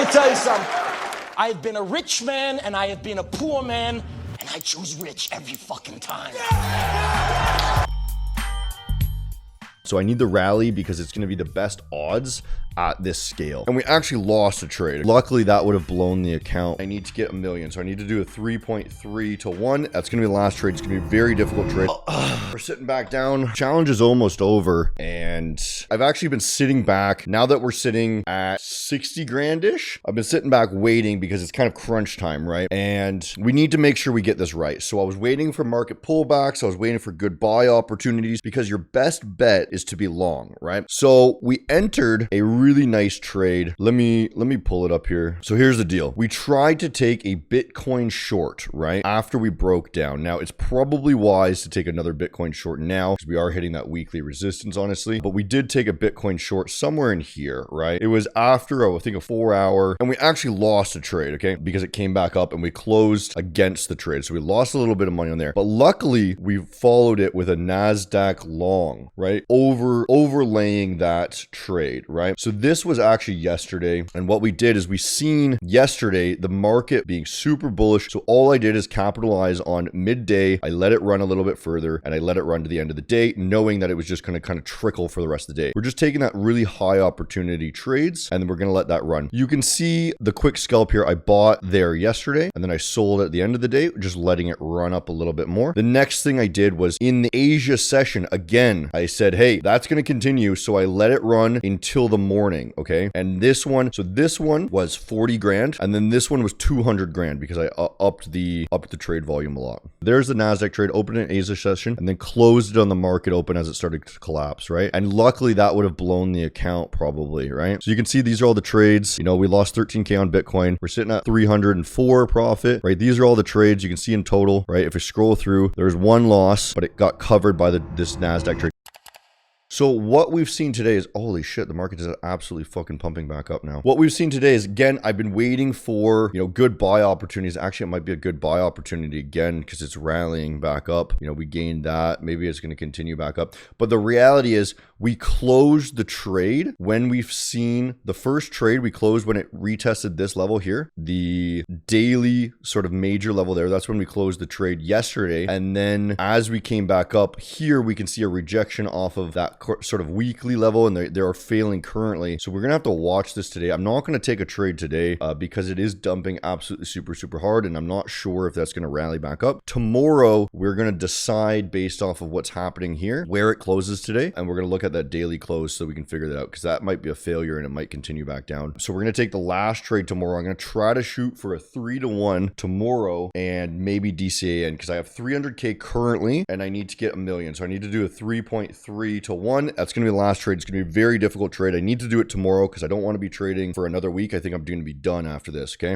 me tell you something. I have been a rich man and I have been a poor man, and I choose rich every fucking time. So I need the rally because it's going to be the best odds at this scale. And we actually lost a trade. Luckily, that would have blown the account. I need to get 1 million. So I need to do a 3.3 to 1. That's going to be the last trade. It's going to be a very difficult trade. We're sitting back down. Challenge is almost over. And I've actually been sitting back. Now that we're sitting at 60 grand-ish, I've been sitting back waiting because it's kind of crunch time, right? And we need to make sure we get this right. So I was waiting for market pullbacks. I was waiting for good buy opportunities because your best bet is to be long, right? So we entered a really nice trade. Let me pull it up here. So here's the deal. We tried to take a Bitcoin short, right? After we broke down. Now it's probably wise to take another Bitcoin short now because we are hitting that weekly resistance, honestly. But we did take a Bitcoin short somewhere in here, right? It was after, I think, a 4 hour, and we actually lost a trade, okay? Because it came back up and we closed against the trade. So we lost a little bit of money on there. But luckily, we followed it with a NASDAQ long, right? Overlaying that trade, right? So this was actually yesterday. And what we did is we seen yesterday the market being super bullish. So all I did is capitalize on midday. I let it run a little bit further and I let it run to the end of the day, knowing that it was just going to kind of trickle for the rest of the day. We're just taking that really high opportunity trades and then we're going to let that run. You can see the quick scalp here. I bought there yesterday and then I sold at the end of the day, just letting it run up a little bit more. The next thing I did was in the Asia session, again, I said, hey, that's going to continue. So I let it run until the morning. Okay. And this one was 40 grand. And then this one was 200 grand because I upped the trade volume a lot. There's the NASDAQ trade, opened in Asia session and then closed it on the market open as it started to collapse. Right. And luckily that would have blown the account probably. Right. So you can see these are all the trades. You know, we lost 13K on Bitcoin. We're sitting at 304 profit. Right. These are all the trades you can see in total. Right. If we scroll through, there's one loss, but it got covered by this NASDAQ trade. So what we've seen today is, holy shit, the market is absolutely fucking pumping back up now. What we've seen today is, again, I've been waiting for, you know, good buy opportunities. Actually, it might be a good buy opportunity again because it's rallying back up. You know, we gained that. Maybe it's going to continue back up. But the reality is we closed the trade when we've seen the first trade we closed when it retested this level here, the daily sort of major level there. That's when we closed the trade yesterday. And then as we came back up here, we can see a rejection off of that sort of weekly level, and they are failing currently. So we're gonna have to watch this today. I'm not gonna take a trade today because it is dumping absolutely super hard, and I'm not sure if that's gonna rally back up. Tomorrow we're gonna decide based off of what's happening here where it closes today, and we're gonna look at that daily close so we can figure that out because that might be a failure and it might continue back down. So we're gonna take the last trade tomorrow. I'm gonna try to shoot for a 3 to 1 tomorrow and maybe DCA in because I have 300K currently and I need to get 1 million. So I need to do a 3.3 to 1. That's going to be the last trade. It's going to be a very difficult trade. I need to do it tomorrow because I don't want to be trading for another week. I think I'm going to be done after this. Okay.